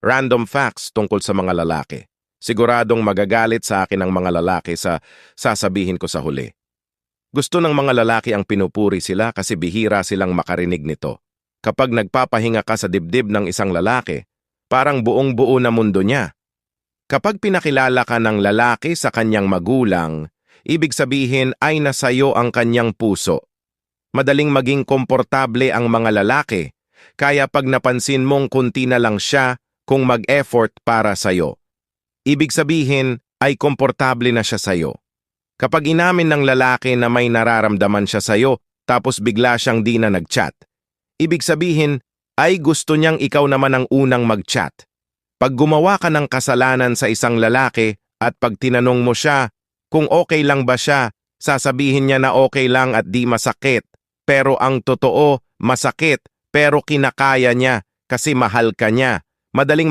random facts tungkol sa mga lalaki. Siguradong magagalit sa akin ang mga lalaki sa sasabihin ko sa huli. Gusto ng mga lalaki ang pinupuri sila kasi bihira silang makarinig nito. Kapag nagpapahinga ka sa dibdib ng isang lalaki, parang buong-buo na mundo niya. Kapag pinakilala ka ng lalaki sa kanyang magulang, ibig sabihin ay nasayo ang kanyang puso. Madaling maging komportable ang mga lalaki, kaya pag napansin mong kunti na lang siya kung mag-effort para sayo. Ibig sabihin ay komportable na siya sayo. Kapag inamin ng lalaki na may nararamdaman siya sayo, tapos bigla siyang di na nag-chat, ibig sabihin ay gusto niyang ikaw naman ang unang mag-chat. Pag gumawa ka ng kasalanan sa isang lalaki at pag tinanong mo siya kung okay lang ba siya, sasabihin niya na okay lang at di masakit. Pero ang totoo, masakit pero kinakaya niya kasi mahal ka niya. Madaling